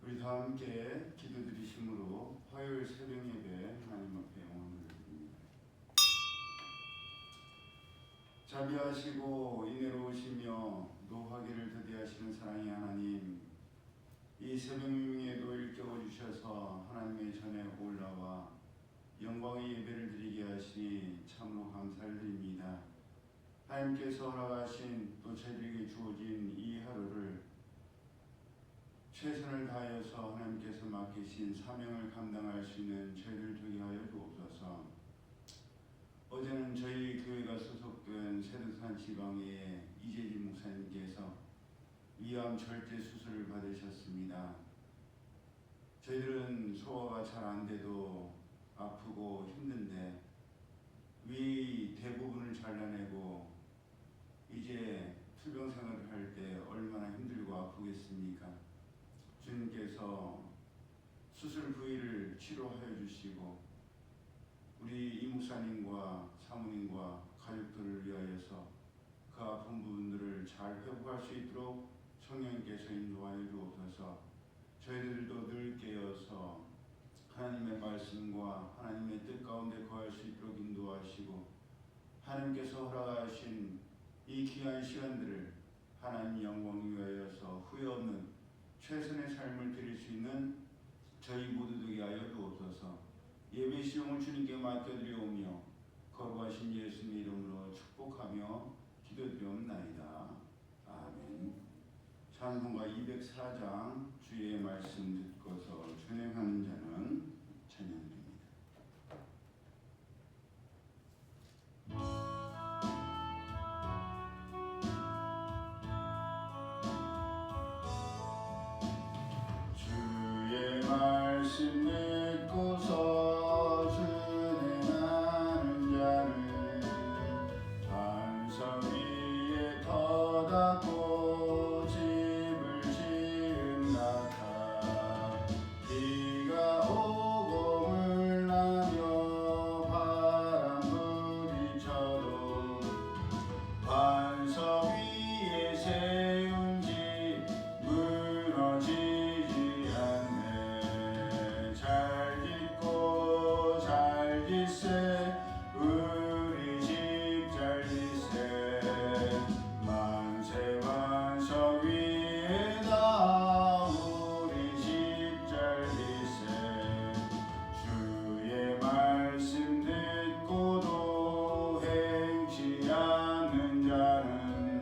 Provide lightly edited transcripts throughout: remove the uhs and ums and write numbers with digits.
우리 다 함께 기도드리심으로 화요일 새벽 예배 하나님 앞에 영광을 드립니다. 자비하시고 인애로우시며 노하기를 더디하시는 사랑의 하나님, 이 새벽 명예도 일깨워 주셔서 하나님의 전에 올라와 영광의 예배를 드리게 하시니 참으로 감사를 드립니다. 하나님께서 허락하신 또 저희들에게 주어진 이 하루를 최선을 다하여서 하나님께서 맡기신 사명을 감당할 수 있는 저희들 되게 하여 주옵소서. 어제는 저희 교회가 소속된 세등산 지방의 이재진 목사님께서 위암 절제 수술을 받으셨습니다. 저희들은 소화가 잘 안 돼도 아프고 힘든데 위 대부분을 잘라내고 이제 투병 생활을 할 때 얼마나 힘들고 아프겠습니까? 주님께서 수술 부위를 치료하여 주시고 우리 이 목사님과 사모님과 가족들을 위하여서 그 아픈 부분들을 잘 회복할 수 있도록 성령님께서 인도하여 주옵소서. 저희들도 늘 깨어서 하나님의 말씀과 하나님의 뜻 가운데 거할 수 있도록 인도하시고 하나님께서 허락하신 이 귀한 시간들을 하나님 영광 위하여서 후회 없는 최선의 삶을 드릴 수 있는 저희 모두 되게 하여 주옵소서. 예배 시용을 주님께 맡겨드리오며 거룩하신 예수님의 이름으로 축복하며 기도드리옵나이다. 아멘. 찬송가 204장 주의 말씀 듣고서 찬양하는 자는 찬양드립니다. 주의 말씀 듣고서 준행하는 자는 반석 위에 터닫고 집을 지은 같아 비가 오고 물나며 바람 부딪혀도 반석 위에 세운 집 무너지지 않네. 잘 짓고 잘 짓세 우리 집 잘 짓세 만세 반석 위에다 우리 집 잘 짓세 주의 말씀 듣고도 행치 않는 자는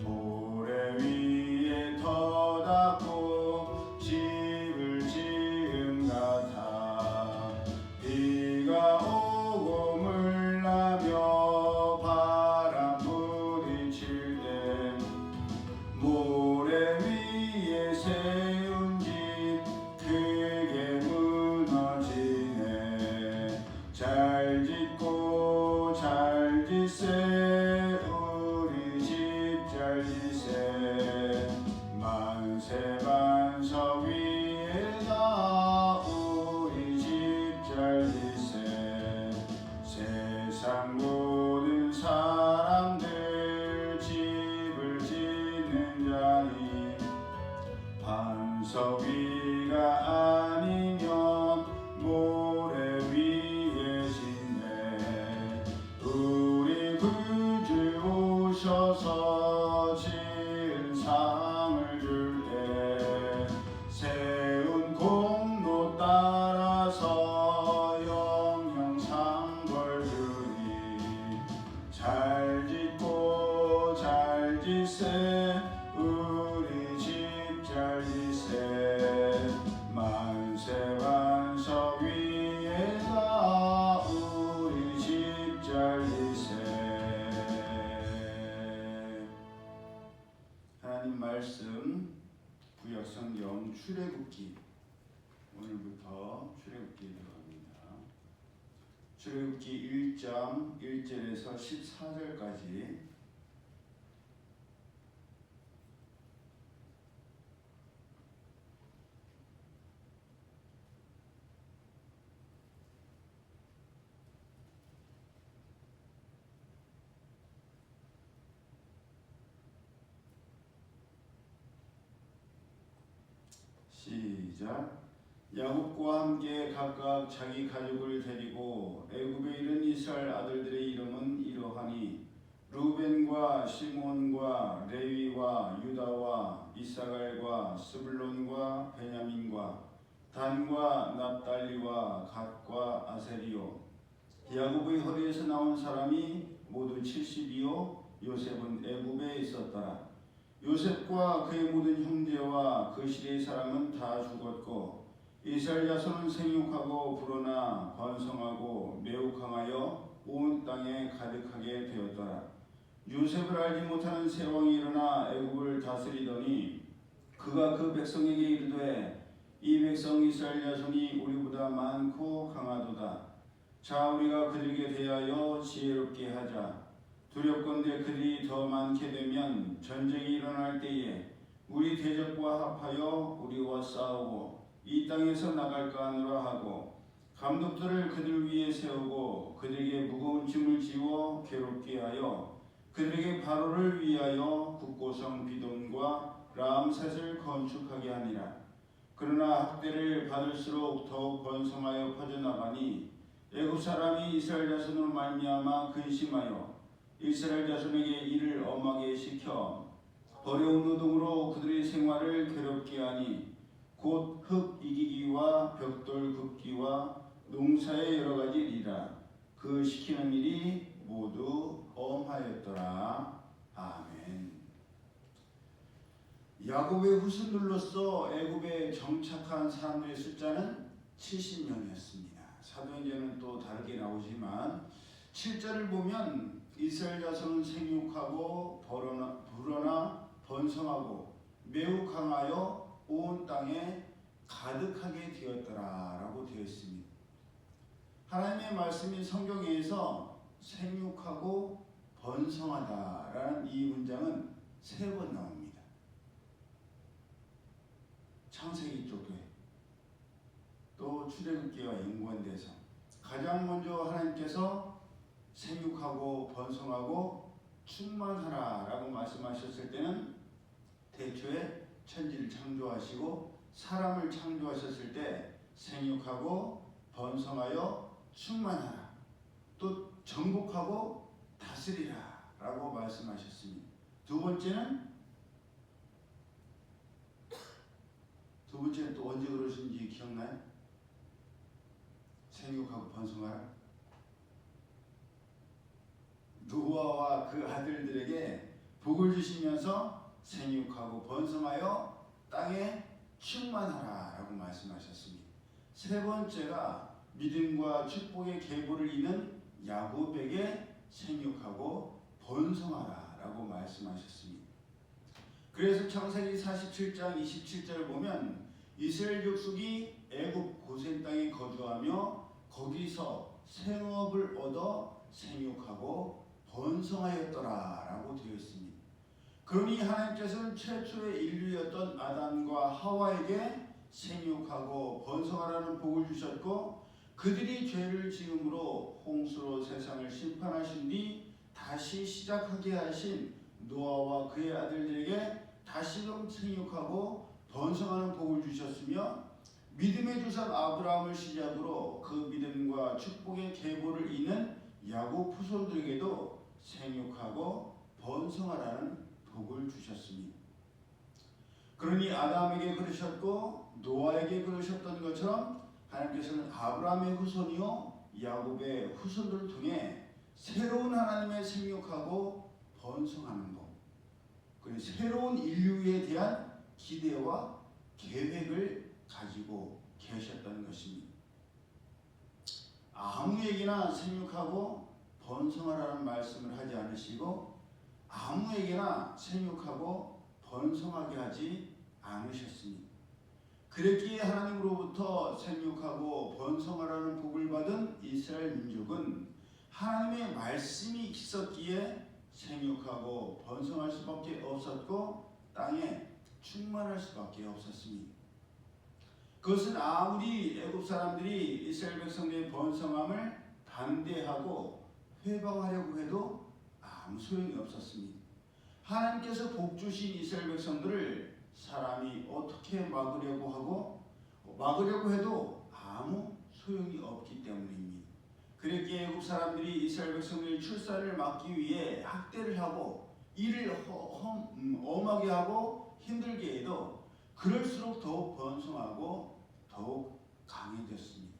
모래 위에 터닫고 집을 지은 같아 비가 오고 물나며 바람 부딪힐 때 모래 위에 세운 집 크게 무너지네. 잘 짓고 잘 짓세 우리 집 잘 짓세 만세 반석 위에다 우리 집 잘 짓세 세상 모든 사람들 집을 짓는 자니 반석 위가 아니면 모래 위에 짓네. 우리 구주 오셔서 진상을 줄 때 세운 공로 따라서 영영 상벌 주니 잘 짓고 잘 짓세 우리 집 잘 짓세 만세 반석 위에다 우리 집 잘 짓세. 하나님 말씀 구약성경 출애굽기 오늘부터 출애굽기에 들어갑니다. 출애굽기 1장 1절에서 14절까지 시작. 야곱과 함께 각각 자기 가족을 데리고 애굽에 이른 이스라엘 아들들의 이름은 이러하니 루벤과 시몬과 레위와 유다와 이사갈과 스불론과 베냐민과 단과 납달리와 갓과 아세리요. 야곱의 허리에서 나온 사람이 모두 70이요 요셉은 애굽에 있었더라. 요셉과 그의 모든 형제와 그 시대의 사람은 다 죽었고 이스라엘 자손은 생육하고 불어나 번성하고 매우 강하여 온 땅에 가득하게 되었더라. 요셉을 알지 못하는 새 왕이 일어나 애굽을 다스리더니 그가 그 백성에게 이르되 이 백성 이스라엘 자손이 우리보다 많고 강하도다. 자 우리가 그들에게 대하여 지혜롭게 하자. 두렵건대 그들이 더 많게 되면 전쟁이 일어날 때에 우리 대적과 합하여 우리와 싸우고 이 땅에서 나갈까 하노라 하고 감독들을 그들 위에 세우고 그들에게 무거운 짐을 지워 괴롭게 하여 그들에게 바로를 위하여 국고성 비돈과 람셋을 건축하게 하니라. 그러나 학대를 받을수록 더욱 번성하여 퍼져나가니 애굽 사람이 이스라엘 자손으로 말미암아 근심하여 이스라엘 자손에게 이를 엄하게 시켜 어려운 노동으로 그들의 생활을 괴롭게 하니 곧 흙 이기기와 벽돌 굽기와 농사의 여러 가지 일이라. 그 시키는 일이 모두 엄하였더라. 아멘. 야곱의 후손들로서 애굽에 정착한 사람들의 숫자는 70명이었습니다. 사도행전은 또 다르게 나오지만 7절을 보면 이스라엘 자손은 생육하고 불어나 번성하고 매우 강하여 온 땅에 가득하게 되었더라 라고 되어 있습니다. 하나님의 말씀이 성경에서 생육하고 번성하다 라는 이 문장은 3번 나옵니다. 창세기 쪽에 또 출애굽기와 연관돼서 가장 먼저 하나님께서 생육하고 번성하고 충만하라 라고 말씀하셨을 때는 태초에 천지를 창조하시고 사람을 창조하셨을 때 생육하고 번성하여 충만하라 또 정복하고 다스리라 라고 말씀하셨습니다. 두 번째는 또 언제 그러신지 기억나요? 생육하고 번성하라. 노아와 그 아들들에게 복을 주시면서 생육하고 번성하여 땅에 충만하라 라고 말씀하셨습니다. 세 번째가 믿음과 축복의 계보를 잇는 야곱에게 생육하고 번성하라 라고 말씀하셨습니다. 그래서 창세기 47장 27절을 보면 이스라엘 족속이 애굽 고센 땅에 거주하며 거기서 생업을 얻어 생육하고 번성하였더라 라고 되어 있습니다. 그러니 하나님께서는 최초의 인류였던 아담과 하와에게 생육하고 번성하라는 복을 주셨고 그들이 죄를 지음으로 홍수로 세상을 심판하신 뒤 다시 시작하게 하신 노아와 그의 아들들에게 다시금 생육하고 번성하는 복을 주셨으며 믿음의 조상 아브라함을 시작으로 그 믿음과 축복의 계보를 잇는 야곱 후손들에게도 생육하고 번성하라는 복을 주셨습니다. 그러니 아담에게 그러셨고 노아에게 그러셨던 것처럼 하나님께서는 아브라함의 후손이요 야곱의 후손들을 통해 새로운 하나님의 생육하고 번성하는 것 그리고 새로운 인류에 대한 기대와 계획을 가지고 계셨던 것입니다. 아무에게나 생육하고 번성하라는 말씀을 하지 않으시고 아무에게나 생육하고 번성하게 하지 않으셨습니다. 그랬기에 하나님으로부터 생육하고 번성하라는 복을 받은 이스라엘 민족은 하나님의 말씀이 있었기에 생육하고 번성할 수밖에 없었고 땅에 충만할 수밖에 없었습니다. 그것은 아무리 애굽 사람들이 이스라엘 백성들의 번성함을 반대하고 회방하려고 해도 아무 소용이 없었습니다. 하나님께서 복 주신 이스라엘 백성들을 사람이 어떻게 막으려고 하고 막으려고 해도 아무 소용이 없기 때문입니다. 그랬기에 애굽 사람들이 이스라엘 백성들의 출산을 막기 위해 학대를 하고 이를 엄하게 하고 힘들게 해도 그럴수록 더욱 번성하고 더욱 강해졌습니다.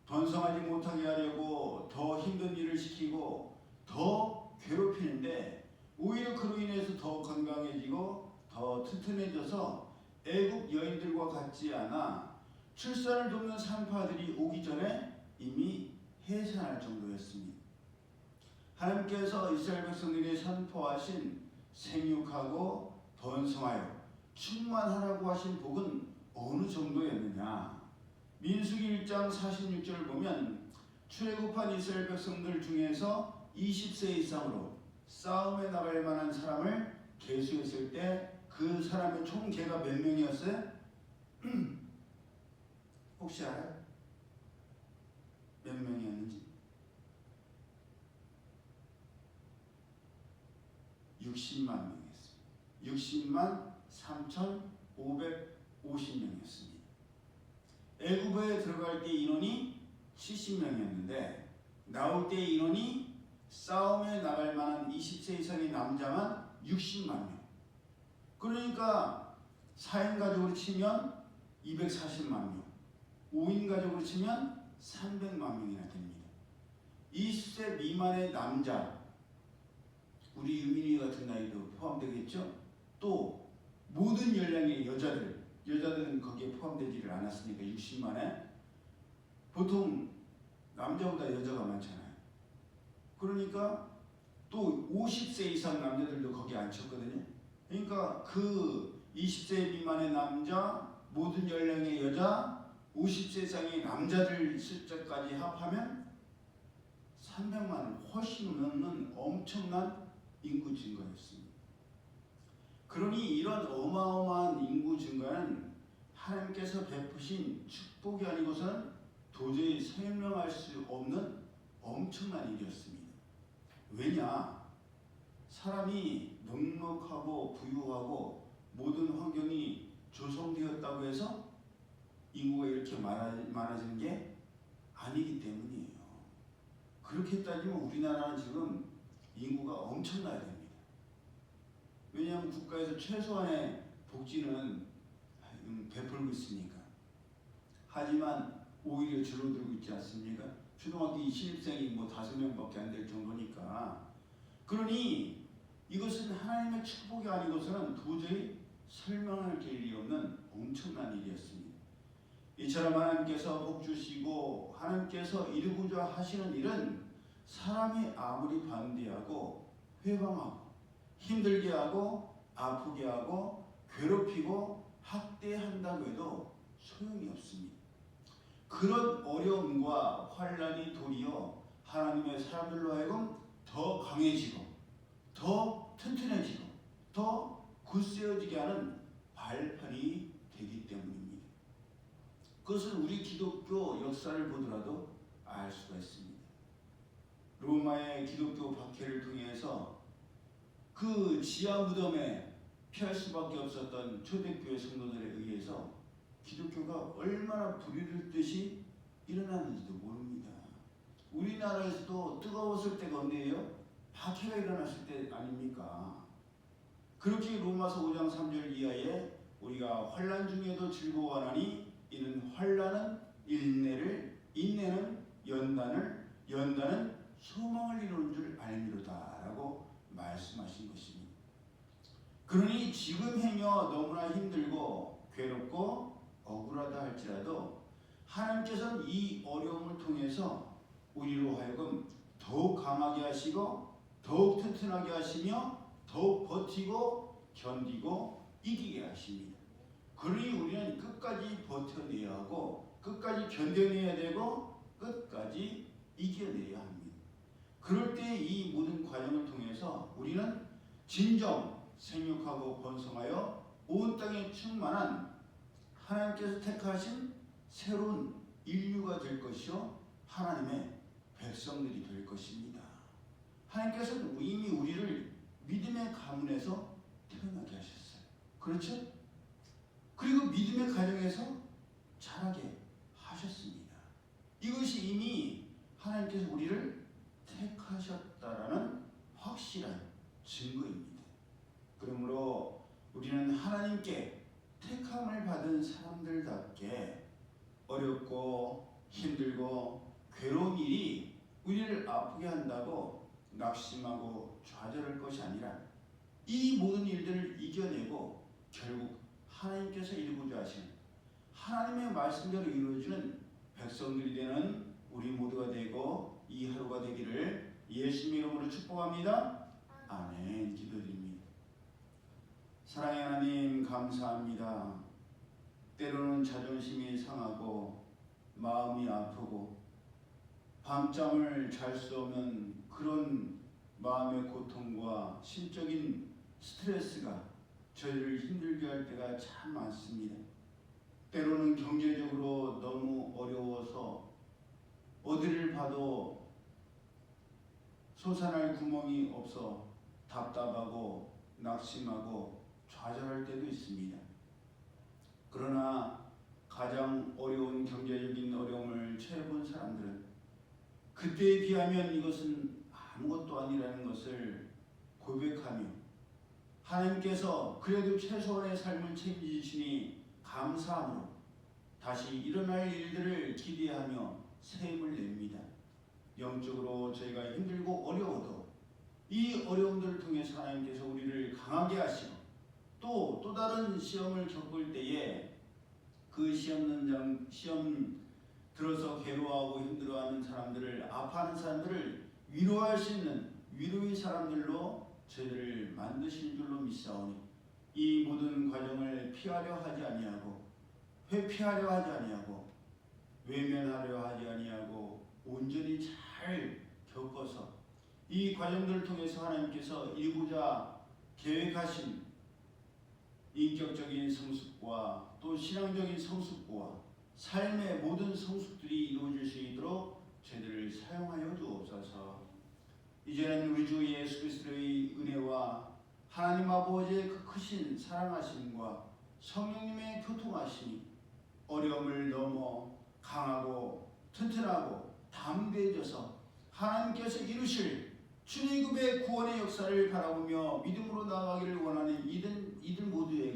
번성하지 못하게 하려고 더 힘든 일을 시키고 더 괴롭히는데 오히려 그로 인해서 더 건강해지고 더 튼튼해져서 애굽 여인들과 같지 않아 출산을 돕는 산파들이 오기 전에 이미 해산할 정도였습니다. 하나님께서 이스라엘 백성들이 선포하신 생육하고 번성하여 충만하라고 하신 복은 어느 정도였느냐? 민수기 1장 46절을 보면 출애굽한 이스라엘 백성들 중에서 20세 이상으로 싸움에 나갈 만한 사람을 계수했을 때 그 사람의 총 개가 몇 명이었어요? 혹시 알아요? 몇 명이었는지? 60만 명이었습니다. 60만 3,550명이었습니다. 애굽에 들어갈 때 인원이 70명이었는데 나올 때 인원이 싸움에 나갈 만한 20세 이상의 남자만 60만 명. 그러니까 4인 가족으로 치면 240만 명, 5인 가족으로 치면 300만 명이나 됩니다. 20세 미만의 남자, 우리 유민이 같은 나이도 포함되겠죠? 또 모든 연령의 여자들은 거기에 포함되지를 않았으니까 60만에 보통 남자보다 여자가 많잖아요. 그러니까 또 50세 이상 남자들도 거기에 안 쳤거든요. 그러니까 그 20세 미만의 남자, 모든 연령의 여자, 50세 이상의 남자들 숫자까지 합하면 300만을 훨씬 넘는 엄청난 인구 증가였습니다. 그러니 이런 어마어마한 인구 증가는 하나님께서 베푸신 축복이 아니고서는 도저히 설명할 수 없는 엄청난 일이었습니다. 왜냐? 사람이 넉넉하고 부유하고 모든 환경이 조성되었다고 해서 인구가 이렇게 많아지는 게 아니기 때문이에요. 그렇게 따지면 우리나라는 지금 인구가 엄청나야 됩니다. 왜냐하면 국가에서 최소한의 복지는 베풀고 있으니까. 하지만 오히려 줄어들고 있지 않습니까? 초등학교 신입생이 뭐 5명밖에 안 될 정도니까. 그러니 이것은 하나님의 축복이 아니고서는 도저히 설명할 길이 없는 엄청난 일이었습니다. 이처럼 하나님께서 복 주시고 하나님께서 이루고자 하시는 일은 사람이 아무리 반대하고 회방하고 힘들게 하고 아프게 하고 괴롭히고 학대한다고 해도 소용이 없습니다. 그런 어려움과 환난이 도리어 하나님의 사람들로 하여금 더 강해지고 더 튼튼해지고 더 굳세어지게 하는 발판이 되기 때문입니다. 그것은 우리 기독교 역사를 보더라도 알 수가 있습니다. 로마의 기독교 박해를 통해서 그 지하 무덤에 피할 수밖에 없었던 초대교회 성도들에 의해서 기독교가 얼마나 불이 듯이 일어났는지도 모릅니다. 우리나라에서도 뜨거웠을 때가 언제예요? 박해가 일어났을 때 아닙니까? 그렇게 로마서 5장 3절 이하에 우리가 환난 중에도 즐거워하나니 이는 환난은 인내를, 인내는 연단을, 연단은 소망을 이루는 줄 알미로다 라고 말씀하신 것입니다. 그러니 지금 행여 너무나 힘들고 괴롭고 억울하다 할지라도 하나님께서는 이 어려움을 통해서 우리로 하여금 더욱 강하게 하시고 더욱 튼튼하게 하시며 더욱 버티고 견디고 이기게 하십니다. 그러니 우리는 끝까지 버텨내야 하고 끝까지 견뎌내야 되고 끝까지 이겨내야 합니다. 그럴 때 이 모든 과정을 통해서 우리는 진정 생육하고 번성하여 온 땅에 충만한 하나님께서 택하신 새로운 인류가 될 것이요 하나님의 백성들이 될 것입니다. 하나님께서는 이미 우리를 믿음의 가문에서 태어나게 하셨어요. 그렇죠? 그리고 믿음의 가정에서 자라게 하셨습니다. 이것이 이미 하나님께서 우리를 택하셨다라는 확실한 증거입니다. 그러므로 우리는 하나님께 택함을 받은 사람들답게 어렵고 힘들고 괴로운 일이 우리를 아프게 한다고 낙심하고 좌절할 것이 아니라 이 모든 일들을 이겨내고 결국 하나님께서 이루고자 하시는 하나님의 말씀대로 이루어지는 백성들이 되는 우리 모두가 되고 이 하루가 되기를 예수님의 이름으로 축복합니다. 아멘. 기도드립니다. 사랑의 하나님 감사합니다. 때로는 자존심이 상하고 마음이 아프고 밤잠을 잘 수 없는 그런 마음의 고통과 심적인 스트레스가 저희를 힘들게 할 때가 참 많습니다. 때로는 경제적으로 너무 어려워서 어디를 봐도 솟아날 구멍이 없어 답답하고 낙심하고 좌절할 때도 있습니다. 그러나 가장 어려운 경제적인 어려움을 처해본 사람들은 그때에 비하면 이것은 아무것도 아니라는 것을 고백하며 하나님께서 그래도 최소한의 삶을 책임지시니 감사함으로 다시 일어날 일들을 기대하며 새 힘을 냅니다. 영적으로 저희가 힘들고 어려워도 이 어려움들을 통해서 하나님께서 우리를 강하게 하시고 또 다른 시험을 겪을 때에 그 시험 들어서 괴로워하고 힘들어하는 사람들을 아파하는 사람들을 위로할 수 있는 위로의 사람들로 저희를 만드신 줄로 믿사오니 이 모든 과정을 피하려 하지 아니하고 회피하려 하지 아니하고 외면하려 하지 아니하고 온전히 잘 겪어서 이 과정들을 통해서 하나님께서 이루고자 계획하신 인격적인 성숙과 또 신앙적인 성숙과 삶의 모든 성숙들이 이루어질 수 있도록 저희들을 사용하여 주옵소서. 이제는 우리 주 예수 그리스도의 은혜와 하나님 아버지의 그 크신 사랑하심과 성령님의 교통하심이 어려움을 넘어 강하고 튼튼하고 담대해져서 하나님께서 이루실 주님급의 구원의 역사를 바라보며 믿음으로 나아가기를 원하는 이들 모두에게